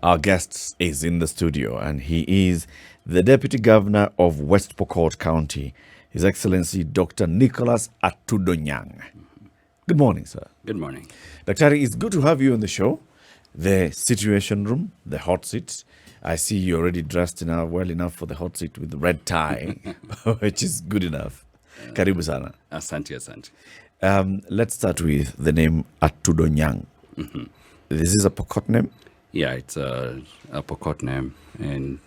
Our guest is in the studio, and he is the Deputy Governor of West Pokot County, His Excellency Dr. Nicholas Atudonyang. Good morning, sir. Good morning. Dr. It's good to have you on the show. The Situation Room, the hot seat. I see you already dressed well enough for the hot seat with the red tie, which is good enough. Karibu sana. Asante. Let's start with the name Atudonyang. Mm-hmm. This is a Pokot name? Yeah, it's a Pokot name. And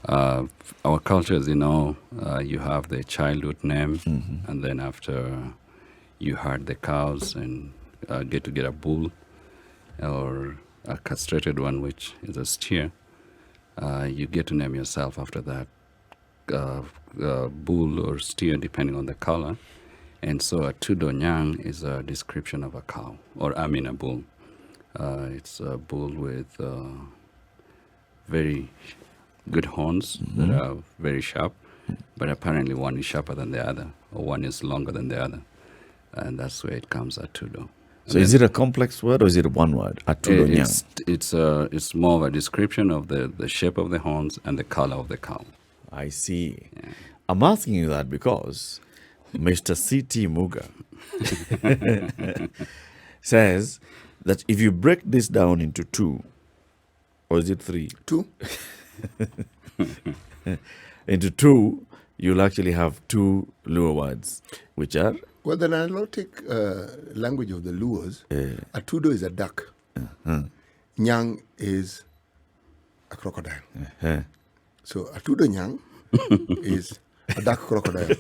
our culture, as you know, you have the childhood name, and then after you herd the cows and get to get a bull or a castrated one, which is a steer, you get to name yourself after that bull or steer, depending on the color. And so Atudonyang is a description of a cow, a bull. It's a bull with very good horns that are very sharp, but apparently one is sharper than the other, or one is longer than the other. And that's where it comes, Atudo. So is it a complex word or is it one word, Atudonyang? It's more of a description of the shape of the horns and the color of the cow. I see. Yeah. I'm asking you that because Mr. C.T. Muga says that if you break this down into two, or is it three? Two. Into two, you'll actually have two Luo words, which are? Well, the Nilotic language of the Luos, Atudo is a duck. Nyang is a crocodile. So Atudonyang is a duck crocodile.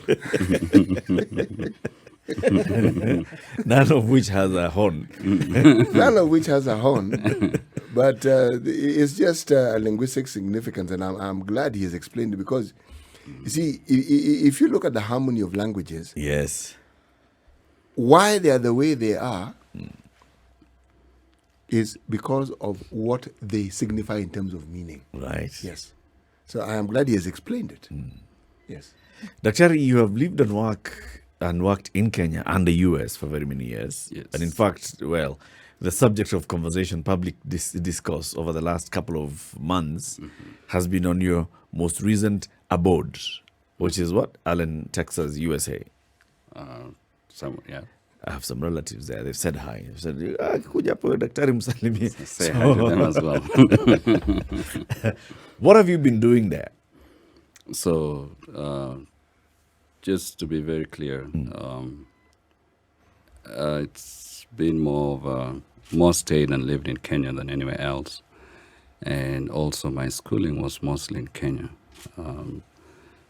None of which has a horn. None of which has a horn. But it's just a linguistic significance, and I'm glad he has explained it, because, you see, if you look at the harmony of languages, yes, why they are the way they are is because of what they signify in terms of meaning. Right. Yes. So I am glad he has explained it. Yes. Dr. You have lived and worked in Kenya and the US for very many years. Yes. And in fact, well, the subject of conversation, public discourse over the last couple of months has been on your most recent abode, which is what? Allen, Texas, USA. Yeah. I have some relatives there. They've said hi. They've said, kuja po daktari msalimie. Say hi to them as well. What have you been doing there? So, just to be very clear, it's been more stayed and lived in Kenya than anywhere else. And also my schooling was mostly in Kenya.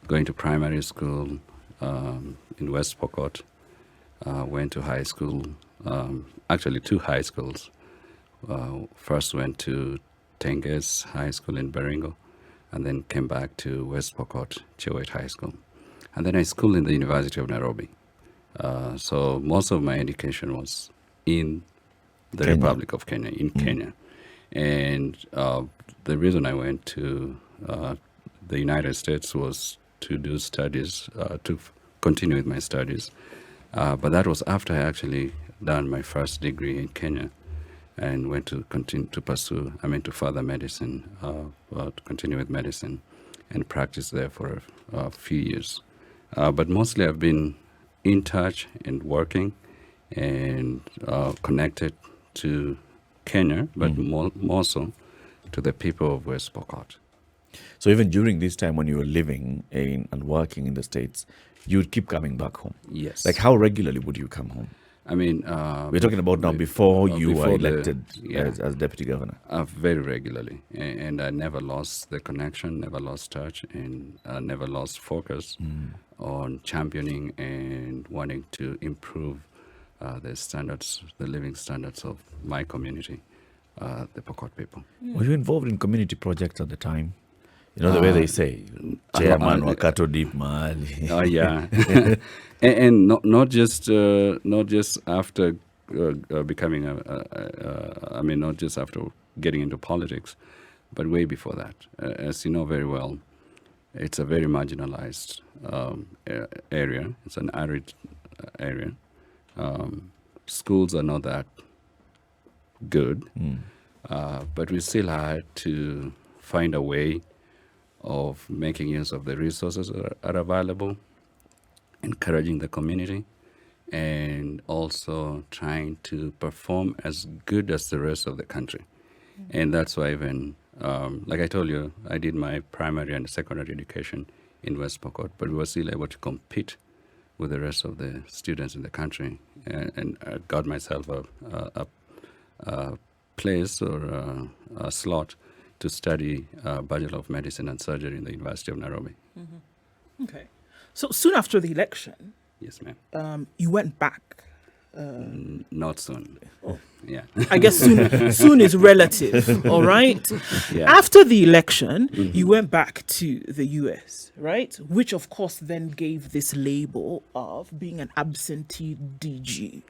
Going to primary school in West Pokot, went to high school, actually two high schools. First went to Tenges High School in Baringo, and then came back to West Pokot, Chewet High School. And then I schooled in the University of Nairobi. So most of my education was in the Kenya. Republic of Kenya, in Kenya. And the reason I went to the United States was to do studies, to continue with my studies. But that was after I actually done my first degree in Kenya and went to continue to further medicine, to continue with medicine and practice there for a few years. But mostly I've been in touch and working and connected to Kenya, but more so to the people of West Pokot. So even during this time when you were living and working in the States, you would keep coming back home? Yes. Like how regularly would you come home? I mean... we're talking about now before you were before elected as deputy governor. Very regularly. And I never lost the connection, never lost touch, and never lost focus on championing and wanting to improve the living standards of my community, the Pokot people. Were you involved in community projects at the time? You know the way they say, chairman wakato deep mahali. Oh yeah, and not just after becoming not just after getting into politics, but way before that. As you know very well, it's a very marginalized area. It's an arid area. Schools are not that good. But we still had to find a way of making use of the resources that are available, encouraging the community, and also trying to perform as good as the rest of the country. And that's why even, like I told you, I did my primary and secondary education in West Pokot, but we were still able to compete with the rest of the students in the country. And I got myself a place or a slot to study Bachelor of Medicine and Surgery in the University of Nairobi. Okay. So soon after the election, Yes, ma'am. you went back. Not soon. Yeah. I guess soon is relative, all right? Yeah. After the election, you went back to the US, right? Which, of course, then gave this label of being an absentee DG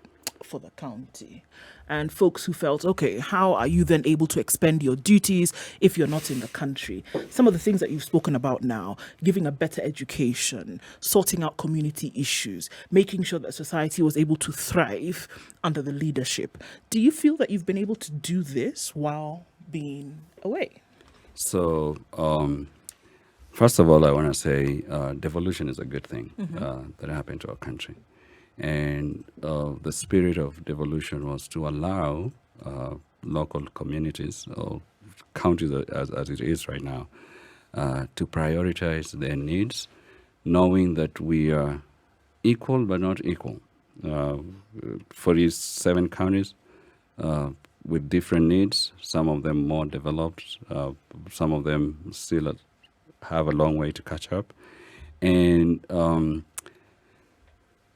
for the county. And folks who felt, okay, how are you then able to expend your duties if you're not in the country? Some of the things that you've spoken about now, giving a better education, sorting out community issues, making sure that society was able to thrive under the leadership. Do you feel that you've been able to do this while being away? So, first of all, I want to say devolution is a good thing that happened to our country. And the spirit of devolution was to allow local communities or counties as it is right now to prioritize their needs, knowing that we are equal but not equal. For these 7 counties with different needs, some of them more developed, some of them still have a long way to catch up. And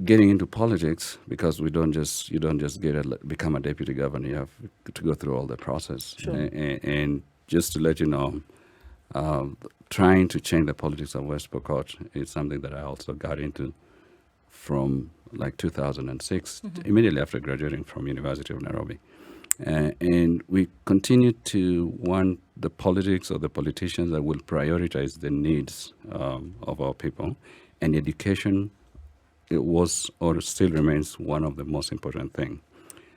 getting into politics, because you don't just become a deputy governor. You have to go through all the process. Sure. And just to let you know, trying to change the politics of West Pokot is something that I also got into from like 2006, immediately after graduating from University of Nairobi. And we continue to want the politics or the politicians that will prioritize the needs of our people, and education. It was or still remains one of the most important things.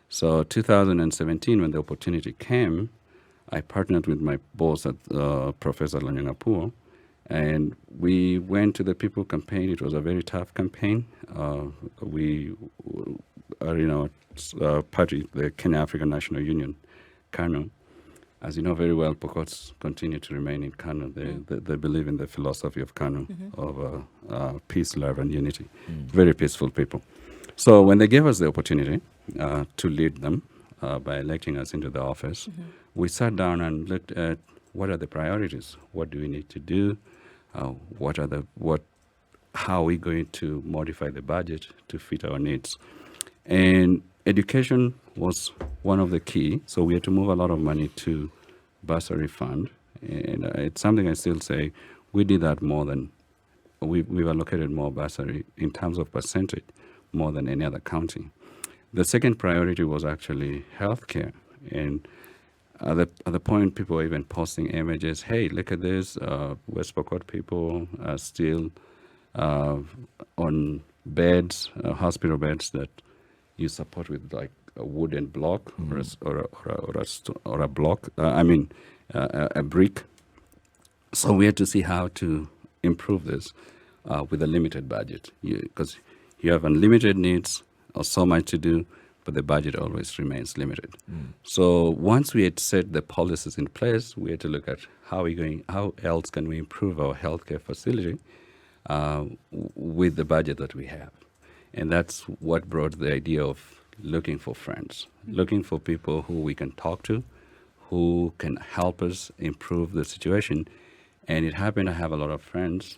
So 2017, when the opportunity came, I partnered with my boss at Professor Lanyangapur, and we went to the People campaign. It was a very tough campaign. We are in our party, the Kenya African National Union, KANU. As you know very well, Pokots continue to remain in KANU. They believe in the philosophy of KANU, of peace, love, and unity. Very peaceful people. So when they gave us the opportunity to lead them by electing us into the office, we sat down and looked at what are the priorities, what do we need to do, how are we going to modify the budget to fit our needs. And education was one of the key, so we had to move a lot of money to bursary fund, and it's something I still say, we did that more than, we've allocated more bursary in terms of percentage, more than any other county. The second priority was actually healthcare, and at the point people were even posting images, hey, look at this, West Pokot people are still on beds, hospital beds that you support with like a wooden block or a block. A brick. So we had to see how to improve this with a limited budget, because you have unlimited needs or so much to do, but the budget always remains limited. So once we had set the policies in place, we had to look at how else can we improve our healthcare facility with the budget that we have. And that's what brought the idea of looking for friends, looking for people who we can talk to, who can help us improve the situation. And it happened to have a lot of friends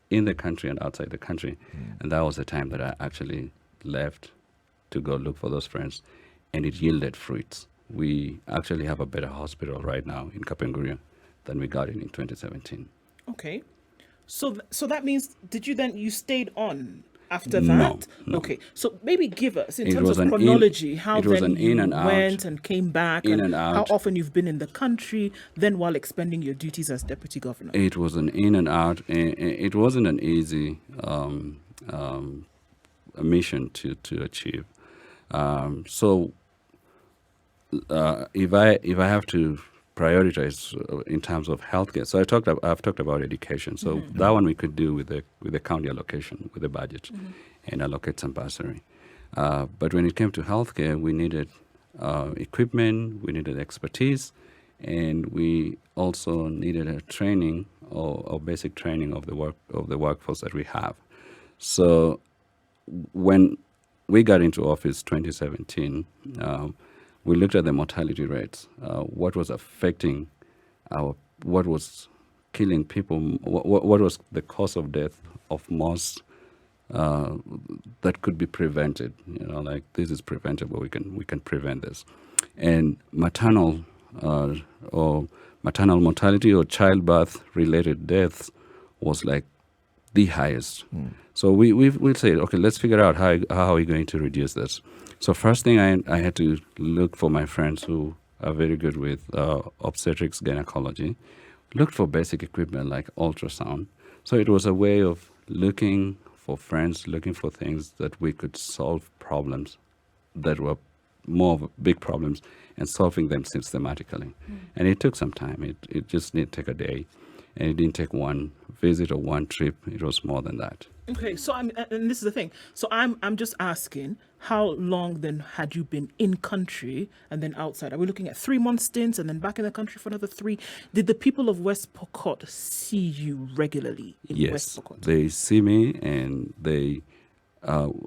in the country and outside the country. And that was the time that I actually left to go look for those friends. And it yielded fruits. We actually have a better hospital right now in Kapenguria than we got in 2017. Okay. So that means, you stayed on after No, that? no. Okay. So maybe give us, in It terms was of an chronology, how it was then an in you and out, went and came back, in and and how out. often you've been in the country, then while expending your duties as deputy governor. It was an in and out. It wasn't an easy mission to achieve. So if I have to prioritize in terms of healthcare, so I've talked about education. So that one we could do with the county allocation, with the budget, and allocate some bursary. But when it came to healthcare, we needed equipment, we needed expertise, and we also needed a training or basic training of the workforce that we have. So when we got into office 2017, we looked at the mortality rates, what was affecting what was killing people, what was the cause of death of most that could be prevented. Like this is preventable. We can prevent this, and maternal mortality or childbirth related deaths was like the highest. So we'll say, okay, let's figure out how are we going to reduce this. So first thing I had to look for my friends who are very good with obstetrics, gynecology, looked for basic equipment like ultrasound. So it was a way of looking for friends, looking for things that we could solve problems that were more of big problems and solving them systematically. And it took some time. It just didn't take a day. And it didn't take one visit or one trip. It was more than that. Okay, so and this is the thing. So I'm just asking, how long then had you been in country and then outside? Are we looking at 3-month stints and then back in the country for another 3? Did the people of West Pokot see you regularly in West Pokot? They see me, and they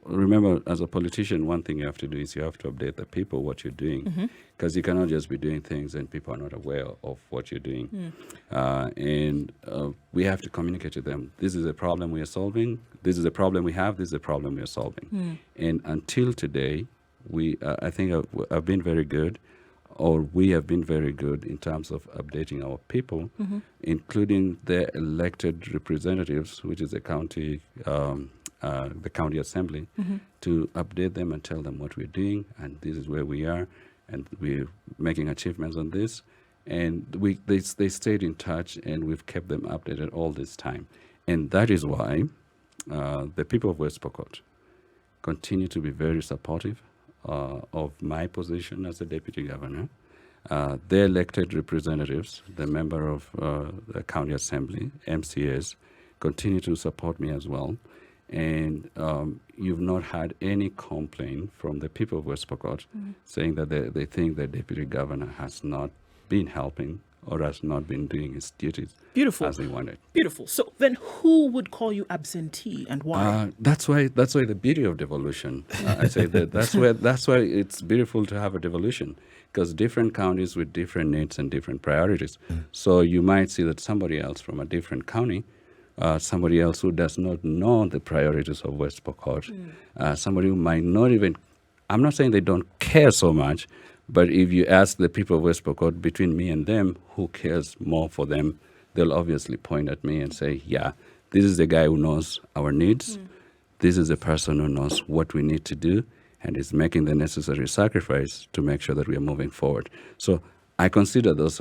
remember, as a politician, one thing you have to do is you have to update the people what you're doing, because you cannot just be doing things and people are not aware of what you're doing. And we have to communicate to them. This is a problem we are solving. This is a problem we have. This is a problem we are solving. And until today, I think I've been very good, or we have been very good in terms of updating our people, including their elected representatives, which is the county assembly, to update them and tell them what we're doing, and this is where we are, and we're making achievements on this. And they stayed in touch, and we've kept them updated all this time. And that is why the people of West Pokot continue to be very supportive of my position as the deputy governor. Their elected representatives, the member of the county assembly, MCAs, continue to support me as well. And you've not had any complaint from the people of West Pokot saying that they think the deputy governor has not been helping or has not been doing his duties as they wanted. Beautiful. So then who would call you absentee and why? That's why the beauty of devolution. I say that's why it's beautiful to have a devolution, because different counties with different needs and different priorities. So you might see that somebody else from a different county, somebody else who does not know the priorities of West Pokot, somebody who might not even, I'm not saying they don't care so much, but if you ask the people of West Pokot, between me and them, who cares more for them, they'll obviously point at me and say, yeah, this is the guy who knows our needs. This is the person who knows what we need to do and is making the necessary sacrifice to make sure that we are moving forward. So I consider those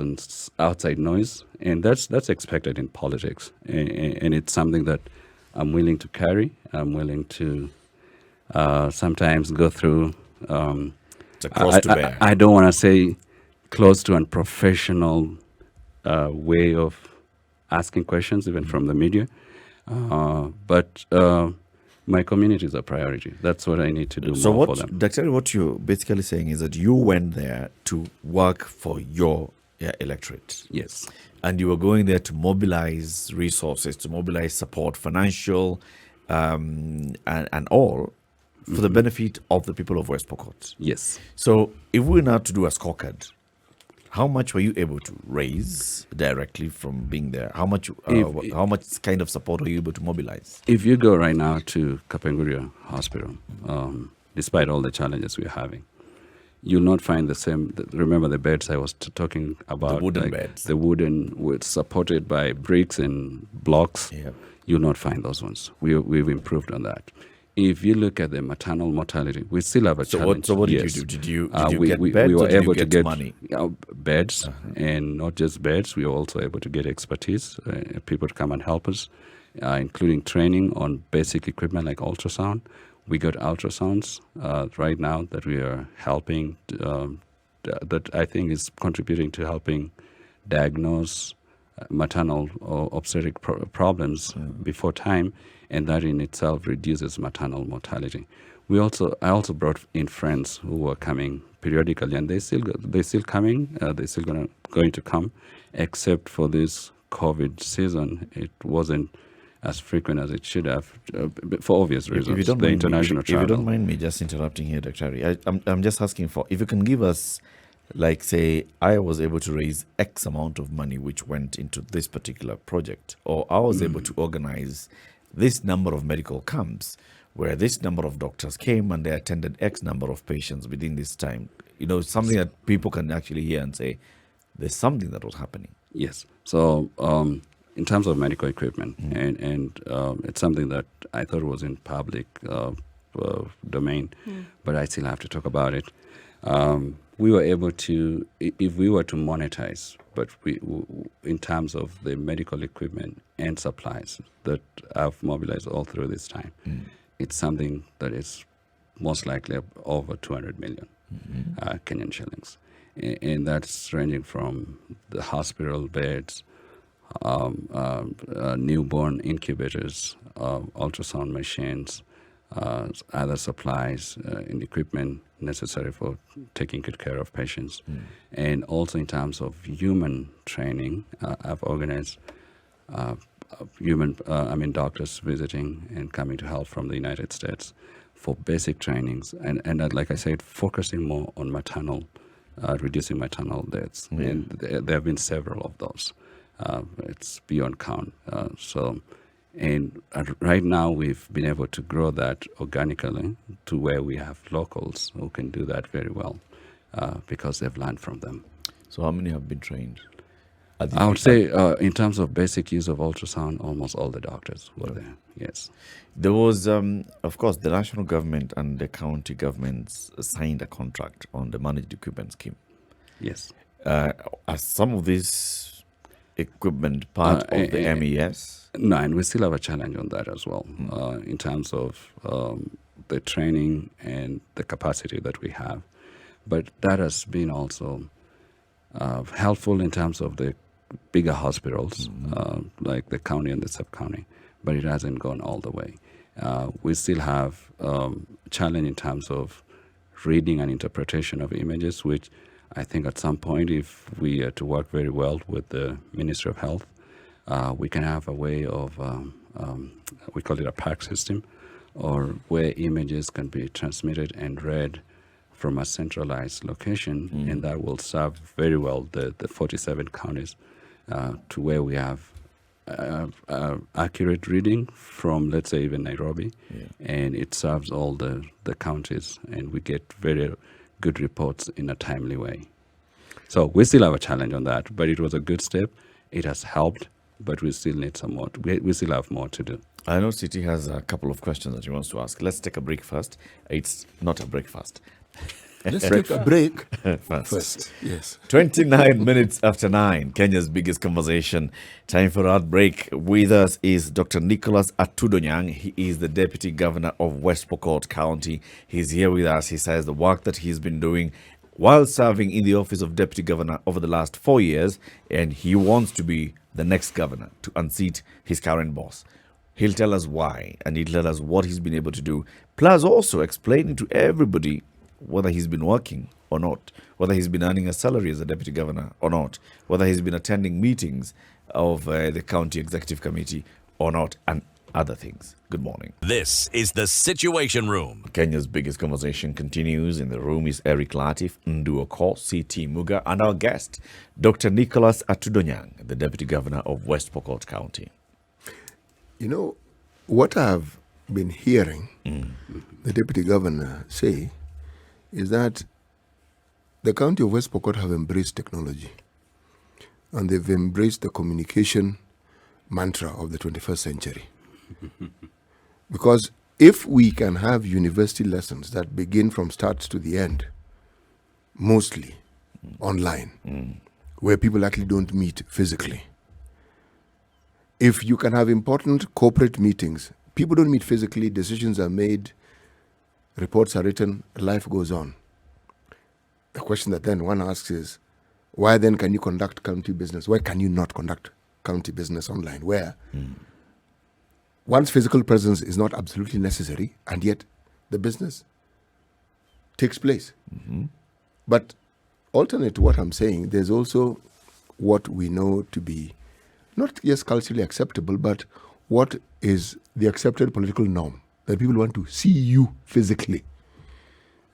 outside noise, and that's expected in politics. And it's something that I'm willing to carry. I'm willing to sometimes go through. It's a cross to bear. I don't want to say close to unprofessional way of asking questions, even from the media. But my community is a priority. That's what I need to do more for them. Dr. What you're basically saying is that you went there to work for your electorate. Yes. And you were going there to mobilize resources, to mobilize support, financial, and all, for the benefit of the people of West Pokot. Yes. So if we were now to do a scorecard, how much were you able to raise directly from being there? How much kind of support were you able to mobilize? If you go right now to Kapenguria Hospital, despite all the challenges we're having, you'll not find the same. Remember the beds I was talking about? The wooden beds. The wooden, with supported by bricks and blocks. Yeah. You'll not find those ones. We've improved on that. If you look at the maternal mortality, we still have a challenge. So what did you do? Did you get beds, we were or did able you to get money? Beds, and not just beds. We were also able to get expertise, people to come and help us, including training on basic equipment like ultrasound. We got ultrasounds right now that we are helping that I think is contributing to helping diagnose maternal or obstetric problems before time, and that in itself reduces maternal mortality. I also brought in friends who were coming periodically, and they're still coming. They're still going to come, except for this COVID season. It wasn't as frequent as it should have, for obvious reasons. If you don't the mind international if travel. you don't mind me just interrupting here, Dr. Harry, I'm just asking for, if you can give us, like, say, I was able to raise X amount of money which went into this particular project, or I was able to organize this number of medical camps where this number of doctors came and they attended X number of patients within this time. Something that people can actually hear and say, there's something that was happening. Yes. So in terms of medical equipment, and it's something that I thought was in public domain, but I still have to talk about it. We were able to, if we were to monetize, but in terms of the medical equipment and supplies that I've mobilized all through this time, it's something that is most likely over 200 million Kenyan shillings. And that's ranging from the hospital beds, newborn incubators, ultrasound machines, other supplies and equipment necessary for taking good care of patients. And also in terms of human training, I've organized doctors visiting and coming to help from the United States for basic trainings. And like I said, focusing more on reducing maternal deaths. And there have been several of those. It's beyond count. And right now we've been able to grow that organically to where we have locals who can do that very well because they've learned from them. So how many have been trained? I would say in terms of basic use of ultrasound, almost all the doctors were there, yes. There was, of course, the national government and the county governments signed a contract on the managed equipment scheme. Yes. Are some of this equipment part of the MES? No, and we still have a challenge on that as well in terms of the training and the capacity that we have. But that has been also helpful in terms of the bigger hospitals, like the county and the sub-county, but it hasn't gone all the way. We still have a challenge in terms of reading and interpretation of images, which I think at some point, if we are to work very well with the Ministry of Health, we can have a way of, we call it a pack system, or where images can be transmitted and read from a centralized location, and that will serve very well the 47 counties to where we have accurate reading from, let's say, even Nairobi, and it serves all the counties, and we get very good reports in a timely way. So we still have a challenge on that, but it was a good step. It has helped, but we still need some more. We still have more to do. I know Siti has a couple of questions that he wants to ask. Let's take a break first. It's not a breakfast. Let's take a break first. Yes. 29 minutes after 9, Kenya's biggest conversation. Time for our break. With us is Dr. Nicholas Atudonyang. He is the Deputy Governor of West Pokot County. He's here with us. He says the work that he's been doing while serving in the office of Deputy Governor over the last 4 years, and he wants to be the next governor to unseat his current boss. He'll tell us why, and he'll tell us what he's been able to do, plus also explaining to everybody whether he's been working or not, whether he's been earning a salary as a deputy governor or not, whether he's been attending meetings of the county executive committee or not, and other things. Good morning. This is the Situation Room. Kenya's biggest conversation continues. In the room is Eric Latif, Nduoko, C.T. Muga, and our guest, Dr. Nicholas Atudonyang, the Deputy Governor of West Pokot County. You know, what I've been hearing the Deputy Governor say is that the county of West Pokot have embraced technology, and they've embraced the communication mantra of the 21st century. Because if we can have university lessons that begin from start to the end, mostly online, where people actually don't meet physically. If you can have important corporate meetings, people don't meet physically, decisions are made, reports are written, life goes on. the question that then one asks is, why then can you conduct county business? Why can you not conduct county business online? Where one's physical presence is not absolutely necessary, and yet the business takes place. But alternate to what I'm saying, there's also what we know to be not just culturally acceptable, but what is the accepted political norm, that people want to see you physically.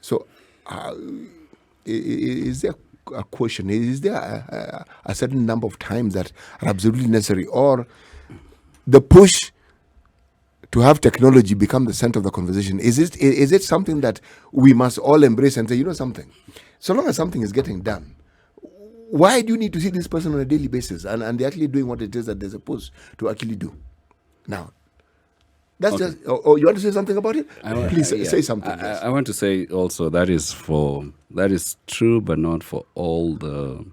So is there a question? Is there a certain number of times that are absolutely necessary, or the push to have technology become the center of the conversation? Is it something that we must all embrace and say, you know something, so long as something is getting done, why do you need to see this person on a daily basis and they're actually doing what it is that they're supposed to actually do? Now, that's just. Oh, you want to say something about it? Please say something. I want to say also that is true, but not for all the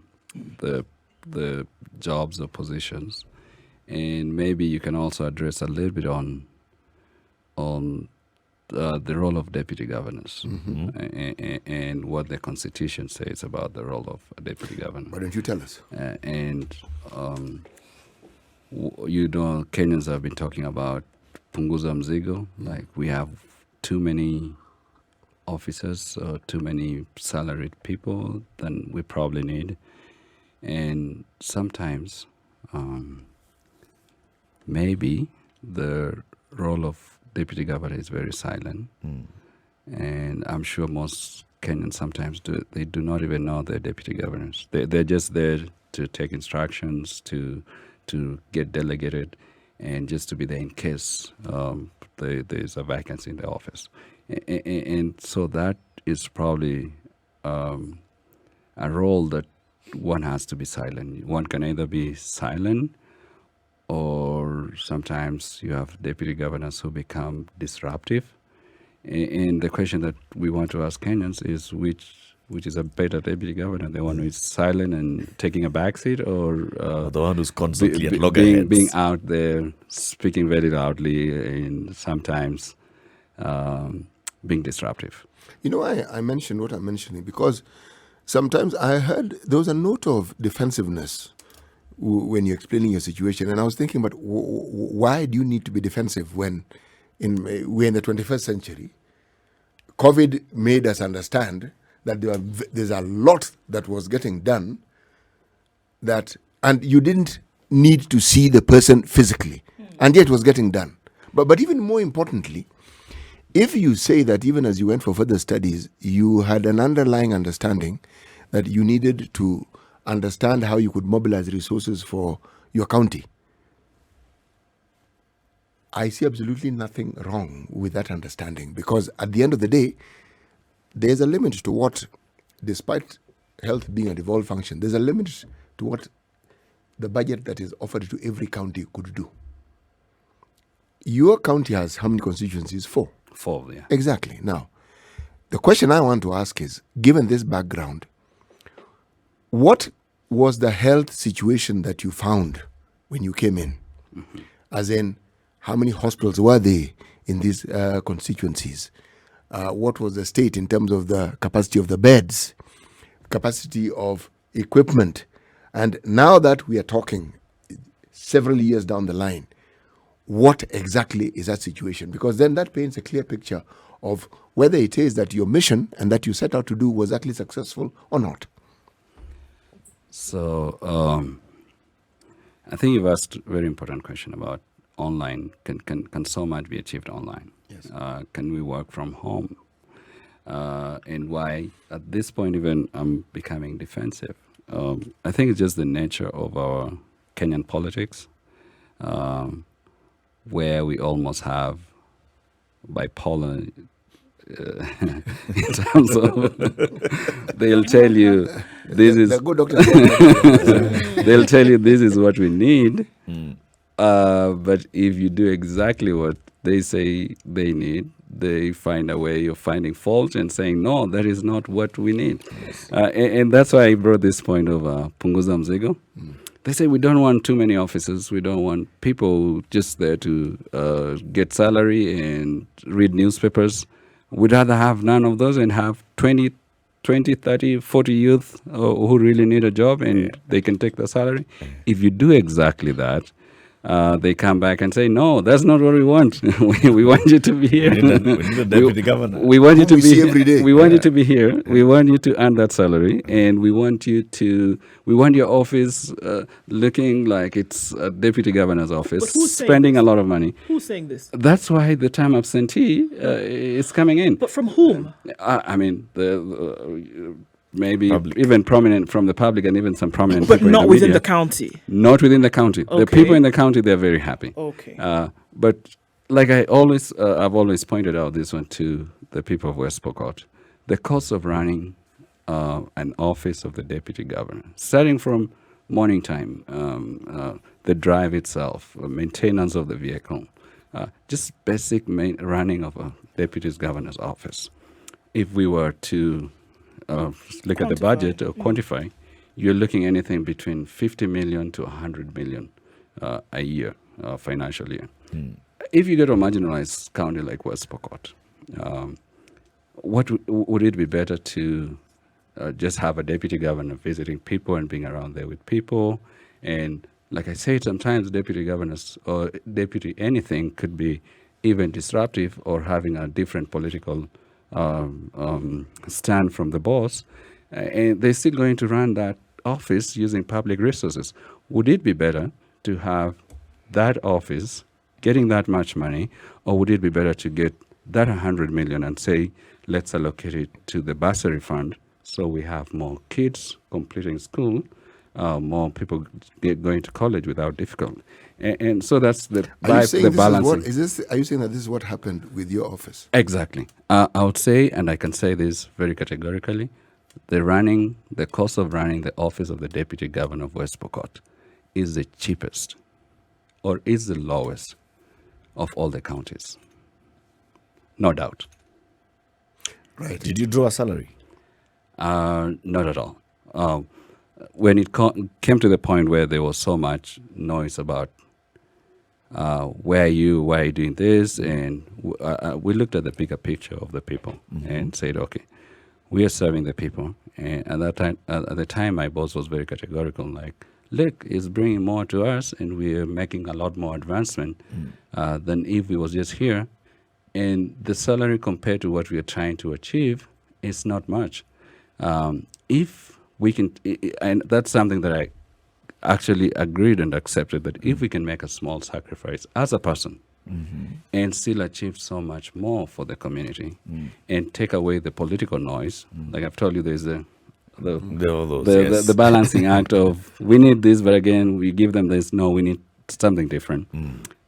jobs or positions, and maybe you can also address a little bit on the role of deputy governors and what the Constitution says about the role of a deputy governor. Why don't you tell us? Kenyans have been talking about punguza mzigo, like we have too many officers or too many salaried people than we probably need. And sometimes maybe the role of deputy governor is very silent. And I'm sure most Kenyans sometimes they do not even know they're deputy governors. They're just there to take instructions, to get delegated, and just to be there in case there's a vacancy in the office. And so that is probably a role that one has to be silent. One can either be silent, or sometimes you have deputy governors who become disruptive. And the question that we want to ask Kenyans is which is a better deputy governor, the one who is silent and taking a backseat, or the one who's constantly at loggerheads, being out there, speaking very loudly, and sometimes being disruptive. You know, I mentioned what I'm mentioning because sometimes I heard there was a note of defensiveness when you're explaining your situation, and I was thinking, but why do you need to be defensive when we're in the 21st century? COVID made us understand that there's a lot that was getting done and you didn't need to see the person physically, and yet it was getting done. But even more importantly, if you say that even as you went for further studies, you had an underlying understanding that you needed to understand how you could mobilize resources for your county, I see absolutely nothing wrong with that understanding, because at the end of the day, there's a limit to what, despite health being a devolved function, there's a limit to what the budget that is offered to every county could do. Your county has how many constituencies? 4. 4, yeah. Exactly. Now, the question I want to ask is, given this background, what was the health situation that you found when you came in? As in, how many hospitals were there in these constituencies? What was the state in terms of the capacity of the beds, capacity of equipment? And now that we are talking several years down the line, what exactly is that situation? Because then that paints a clear picture of whether it is that your mission and that you set out to do was actually successful or not. So I think you've asked a very important question about online. Can so much be achieved online? Yes. Can we work from home? And why at this point even I'm becoming defensive? I think it's just the nature of our Kenyan politics, where we almost have bipolar in terms of they'll tell you this is the good doctor. they'll tell you this is what we need, but if you do exactly what they say they need, they find a way of finding fault and saying, no, that is not what we need. And that's why I brought this point of punguza mzigo. They say we don't want too many officers. We don't want people just there to get salary and read newspapers. We'd rather have none of those and have 20 20, 30, 40 youth who really need a job and they can take the salary. If you do exactly that, they come back and say, no, that's not what we want. we want you to be here. We need a deputy governor. We want you to we be see here. every day. We want you to be here. We want you to earn that salary, and we want your office looking like it's a deputy governor's office, But who's saying spending this? a lot of money. Who's saying this? That's why the term absentee is coming in. But from whom? I mean, maybe Public. even prominent from the public and even some prominent But people not in the within media. the county. Not within the county. The Okay. people in the county, they're very happy. Okay. But like I've always pointed out this one to the people of West Pokot, the cost of running an office of the deputy governor, starting from morning time, the drive itself, maintenance of the vehicle, just basic running of a deputy governor's office. If we were to look at the Quantify. budget or quantify, you're looking anything between 50 million to 100 million a year, financial year. If you go to a marginalized county like West Pokot, would it be better to just have a deputy governor visiting people and being around there with people? And like I said, sometimes deputy governors or deputy anything could be even disruptive or having a different political stand from the boss, and they're still going to run that office using public resources. Would it be better to have that office getting that much money, or would it be better to get that 100 million and say, let's allocate it to the bursary fund so we have more kids completing school, more people going to college without difficulty? And so that's the Are you saying the this balancing. are you saying that this is what happened with your office? Exactly. I would say, and I can say this very categorically, the cost of running the office of the Deputy Governor of West Pokot is the cheapest or is the lowest of all the counties. No doubt. Right. Did you draw a salary? Not at all. When it came to the point where there was so much noise about why are you doing this, and we looked at the bigger picture of the people and said, okay, we are serving the people. And at the time, my boss was very categorical, like, look, it's bringing more to us, and we are making a lot more advancement than if we was just here. And the salary compared to what we are trying to achieve is not much. If we can, and that's something that I actually agreed and accepted, that if we can make a small sacrifice as a person and still achieve so much more for the community and take away the political noise, like I've told you, there's the balancing act of we need this, but again, we give them this, no, we need something different.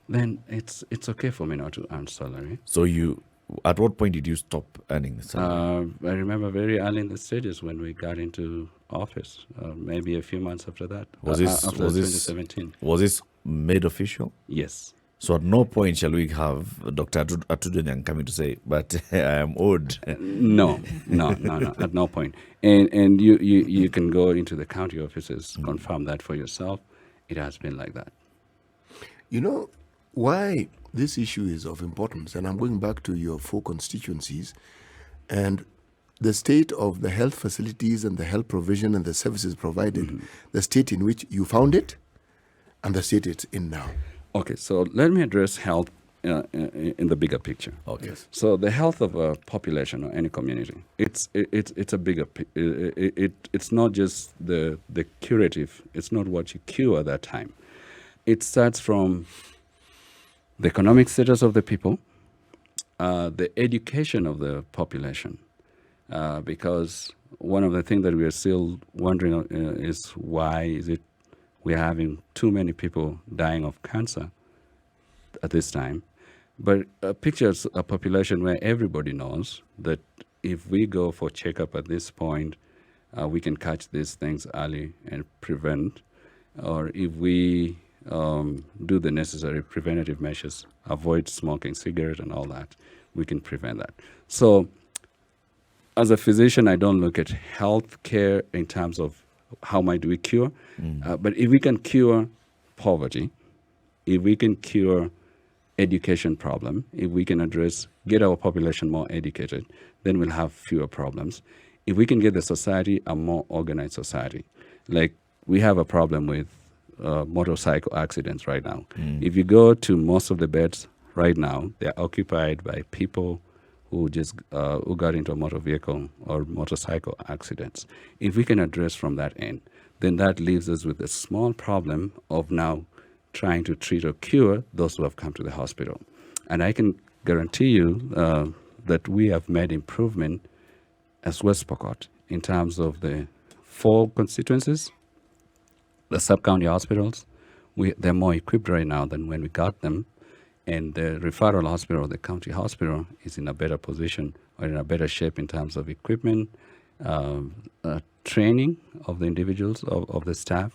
Then it's okay for me not to earn salary. So at what point did you stop earning the salary? I remember very early in the stages when we got into office, maybe a few months after that. After 2017. Was this made official? Yes. So at no point shall we have Dr. Atudonyang coming to say, but I am owed. No, at no point. And you can go into the county offices, confirm that for yourself. It has been like that. You know why this issue is of importance, and I'm going back to your 4 constituencies and the state of the health facilities and the health provision and the services provided, the state in which you found it and the state it's in now. Okay, so let me address health in the bigger picture. Okay. Yes. So the health of a population or any community, it's a bigger. It's not just the curative. It's not what you cure at that time. It starts from the economic status of the people, the education of the population, because one of the things that we are still wondering is why is it we're having too many people dying of cancer at this time. But pictures a population where everybody knows that if we go for checkup at this point, we can catch these things early and prevent, or if we do the necessary preventative measures, avoid smoking cigarette and all that, we can prevent that. So as a physician, I don't look at health care in terms of how much do we cure, but if we can cure poverty, if we can cure education problem, if we can get our population more educated, then we'll have fewer problems. if we can get the society a more organized society, like we have a problem with motorcycle accidents right now. If you go to most of the beds right now, they're occupied by people who just who got into a motor vehicle or motorcycle accidents. If we can address from that end, then that leaves us with a small problem of now trying to treat or cure those who have come to the hospital. And I can guarantee you that we have made improvement as West Pokot in terms of the 4 constituencies, the sub-county hospitals. They're more equipped right now than when we got them. And the referral hospital, the county hospital, is in a better position or in a better shape in terms of equipment, training of the individuals, of the staff,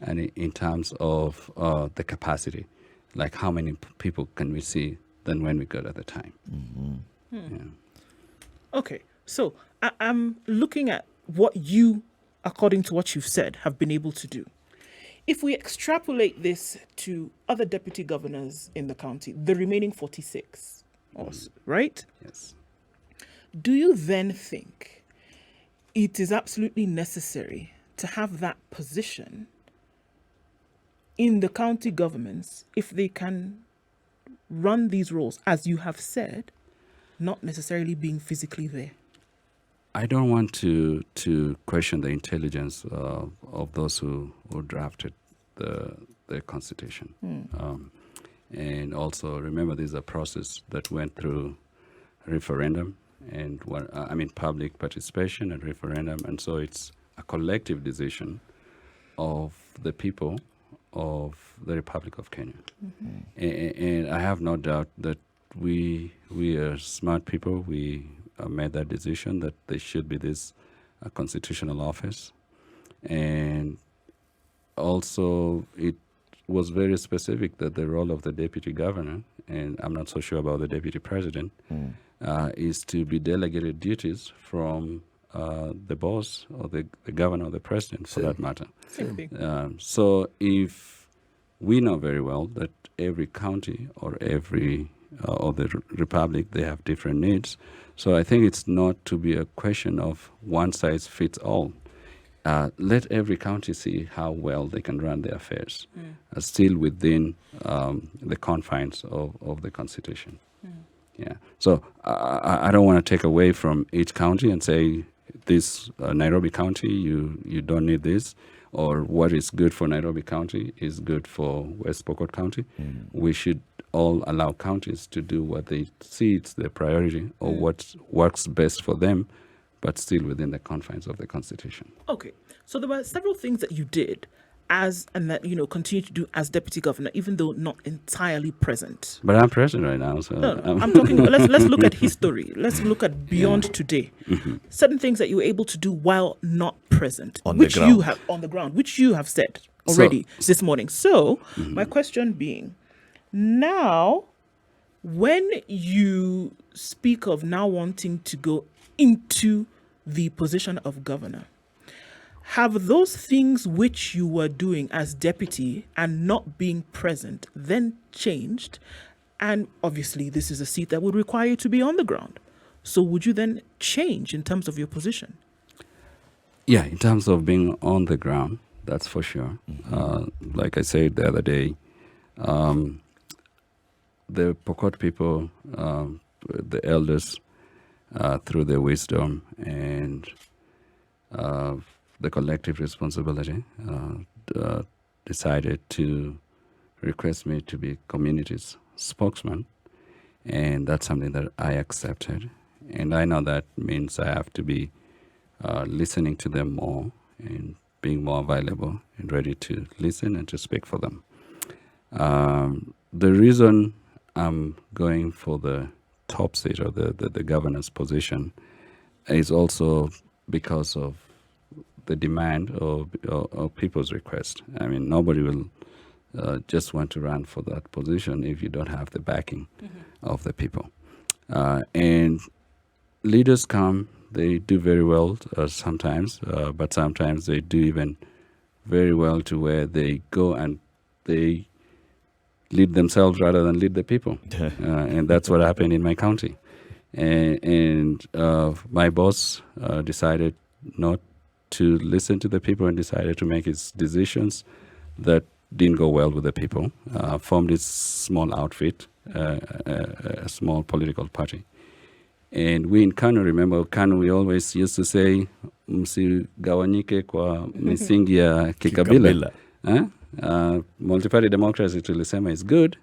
and in terms of the capacity, like how many people can we see than when we got at the time. Yeah. Okay, so I'm looking at what you, according to what you've said, have been able to do. If we extrapolate this to other deputy governors in the county, the remaining 46, right? Yes. Do you then think it is absolutely necessary to have that position in the county governments if they can run these roles, as you have said, not necessarily being physically there? I don't want to question the intelligence of those who drafted the Constitution. And also remember, this is a process that went through referendum and public participation and referendum, and so it's a collective decision of the people of the Republic of Kenya. And I have no doubt that we are smart people. We made that decision that there should be this constitutional office. And also it was very specific that the role of the deputy governor, and I'm not so sure about the deputy president, is to be delegated duties from the boss or the governor or the president, for that matter. Same thing. So if we know very well that every county or every or the republic, they have different needs. So I think it's not to be a question of one size fits all. Let every county see how well they can run their affairs, still within the confines of the Constitution. Yeah. So I don't want to take away from each county and say, this Nairobi County, you don't need this, or what is good for Nairobi County is good for West Pokot County. We should all allow counties to do what they see it's their priority or what works best for them, but still within the confines of the Constitution. Okay, so there were several things that you did and that continue to do as deputy governor, even though not entirely present. But I'm president right now, so no, I'm talking. Let's look at history. Let's look at beyond today. Certain things that you were able to do while not present, which you have on the ground, which you have said already this morning. So my question being, now, when you speak of now wanting to go into the position of governor, have those things which you were doing as deputy and not being present then changed? And obviously this is a seat that would require you to be on the ground. So would you then change in terms of your position? Yeah, in terms of being on the ground, that's for sure. Like I said the other day, the Pokot people, the elders, through their wisdom and the collective responsibility, decided to request me to be community's spokesman, and that's something that I accepted. And I know that means I have to be listening to them more and being more available and ready to listen and to speak for them. The reason I'm going for the top seat or the governor's position is also because of the demand or people's request. I mean, nobody will just want to run for that position if you don't have the backing of the people. And leaders come, they do very well sometimes, but sometimes they do even very well to where they go and they lead themselves rather than lead the people. And that's what happened in my county. And my boss decided not to listen to the people and decided to make its decisions that didn't go well with the people. Formed this small outfit, a small political party. And we in KANU, remember KANU, we always used to say, msigawanyike kwa misingi ya kikabila. Multi-party democracy tulisema is good,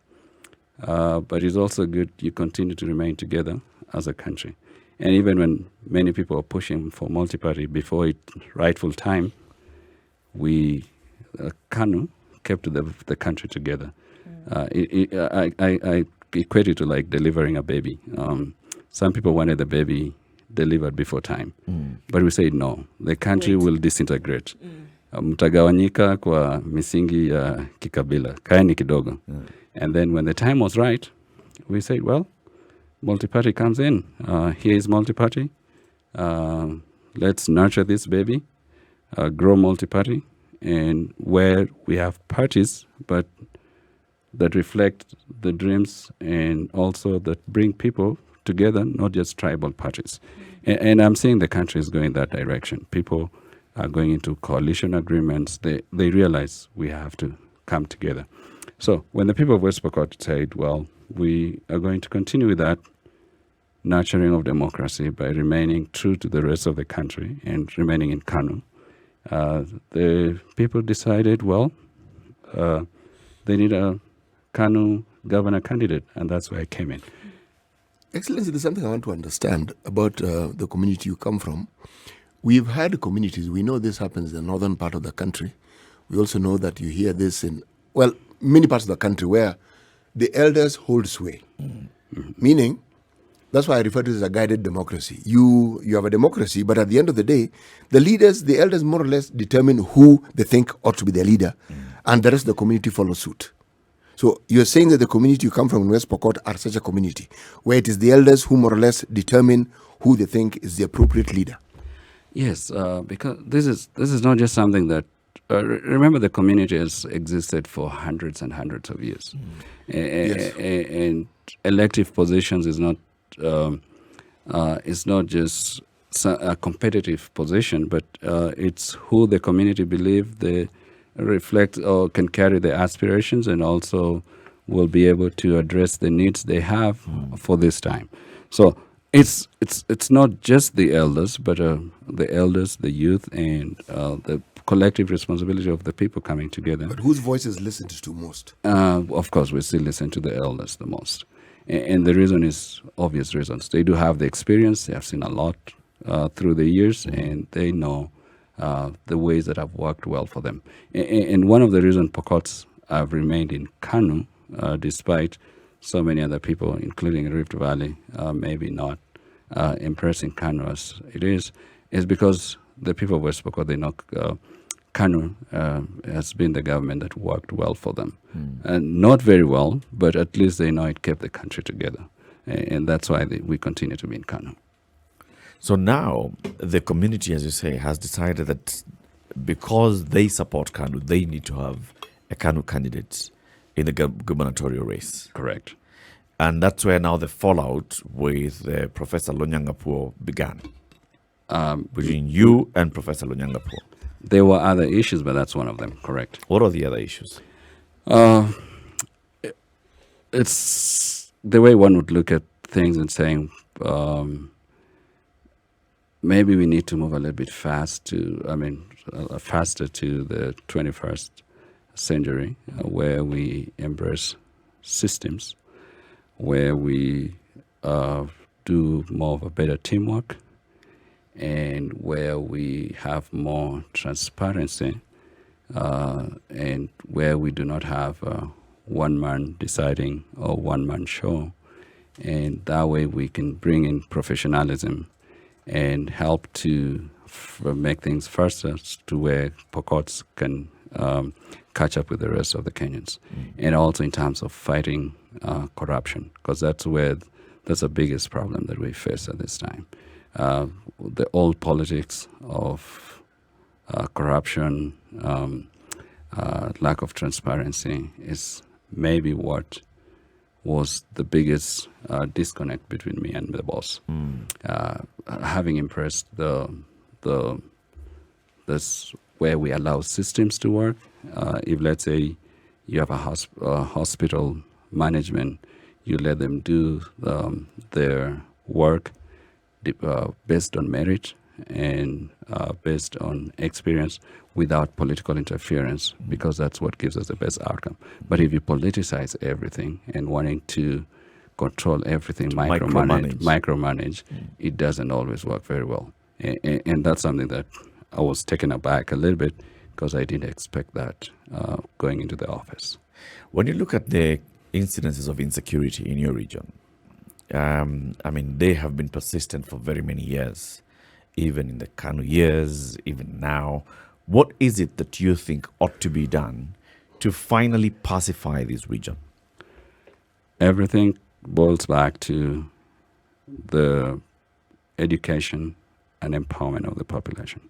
but it's also good you continue to remain together as a country. And even when many people are pushing for multi-party before its rightful time, we, KANU, kept the country together. I equate it to like delivering a baby. Some people wanted the baby delivered before time, but we said no, the country will disintegrate. Mtagawanyika kwa misingi ya kikabila, kaeni kidogo. And then when the time was right, we said, well, multi-party comes in. Here is multi-party. Let's nurture this baby, grow multi-party, and where we have parties, but that reflect the dreams and also that bring people together, not just tribal parties. And I'm seeing the country is going that direction. People are going into coalition agreements. They realize we have to come together. So when the people of West Pokot said, well, we are going to continue with that nurturing of democracy by remaining true to the rest of the country and remaining in KANU, the people decided, well, they need a KANU governor candidate, and that's where I came in. Excellency, there's something I want to understand about the community you come from. We've had communities, we know this happens in the northern part of the country. We also know that you hear this in, well, many parts of the country where the elders hold sway. Meaning, that's why I refer to it as a guided democracy. You have a democracy, but at the end of the day, the elders more or less determine who they think ought to be their leader, and the rest of the community follows suit. So you're saying that the community you come from in West Pokot are such a community, where it is the elders who more or less determine who they think is the appropriate leader. Yes, because this is not just something that, remember the community has existed for hundreds and hundreds of years. Yes. And elective positions is not just a competitive position, but it's who the community believe they reflect or can carry their aspirations and also will be able to address the needs they have for this time. So it's not just the elders, but the elders, the youth, and the collective responsibility of the people coming together. But whose voice is listened to most? Of course, we still listen to the elders the most. And the reason is obvious reasons. They do have the experience. They have seen a lot through the years, and they know the ways that have worked well for them. And one of the reasons Pokots have remained in KANU, despite so many other people, including Rift Valley, maybe not impressing KANU as it is because the people of West Pokot, they know KANU has been the government that worked well for them. And not very well, but at least they know it kept the country together. And that's why we continue to be in KANU. So now the community, as you say, has decided that because they support KANU, they need to have a KANU candidate in the gubernatorial race. Correct. And that's where now the fallout with Professor Lonyangapuo began, between you and Professor Lonyangapuo. There were other issues, but that's one of them. Correct. What are the other issues? It's the way one would look at things and saying, maybe we need to move a little bit faster to the 21st century, where we embrace systems, where we do more of a better teamwork, and where we have more transparency, and where we do not have one man deciding or one man show. And that way we can bring in professionalism and help to make things faster to where Pokots can catch up with the rest of the Kenyans. And also in terms of fighting corruption, because that's the biggest problem that we face at this time. The old politics of corruption, lack of transparency is maybe what was the biggest disconnect between me and the boss. Having impressed the that's where we allow systems to work. If, let's say, you have a hospital management, you let them do their work based on merit and based on experience without political interference, because that's what gives us the best outcome. But if you politicize everything and wanting to control everything, micromanage, it doesn't always work very well. And that's something that I was taken aback a little bit, because I didn't expect that going into the office. When you look at the incidences of insecurity in your region, they have been persistent for very many years, even in the Kanu years, even now. What is it that you think ought to be done to finally pacify this region? Everything boils back to the education and empowerment of the population.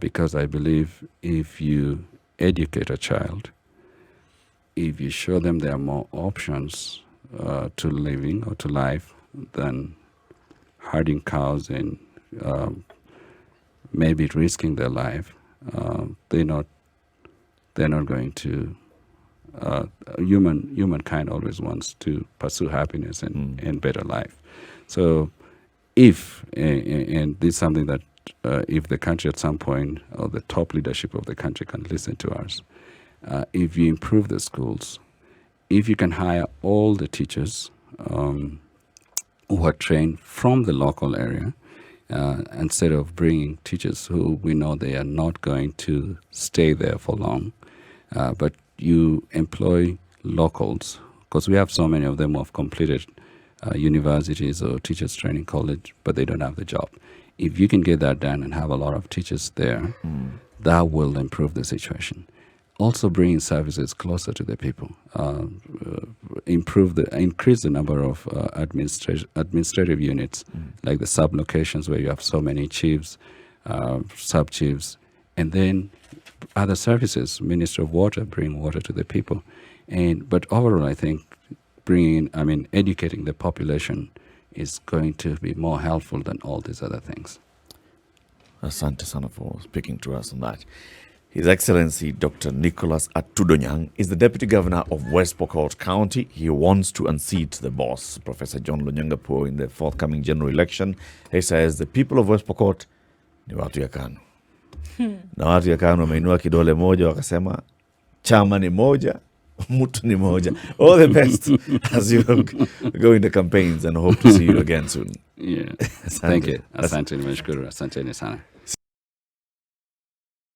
Because I believe if you educate a child, if you show them there are more options to living or to life than herding cows and maybe risking their life, they're not going to. Humankind always wants to pursue happiness and better life. So, if and this is something that if the country at some point, or the top leadership of the country, can listen to us, if you improve the schools, if you can hire all the teachers who are trained from the local area, instead of bringing teachers who we know they are not going to stay there for long, but you employ locals, because we have so many of them who have completed universities or teachers training college, but they don't have the job. If you can get that done and have a lot of teachers there, that will improve the situation. Also, bringing services closer to the people, increase the number of administrative units, like the sub-locations where you have so many chiefs, sub-chiefs, and then other services. Minister of Water, bring water to the people. But overall, I think educating the population is going to be more helpful than all these other things. Asante sana for speaking to us on that. His Excellency Dr. Nicholas Atudonyang is the Deputy Governor of West Pokot County. He wants to unseat the boss, Professor John Lonyangapuo, in the forthcoming general election. He says the people of West Pokot ni watu ya KANU. Na watu ya KANU wameinua kidole moja wakasema chama ni moja, mtu ni moja. All the best as you go in the campaigns, and hope to see you again soon. Yeah. Thank you. Asante, nimeshukuru. Asante sana.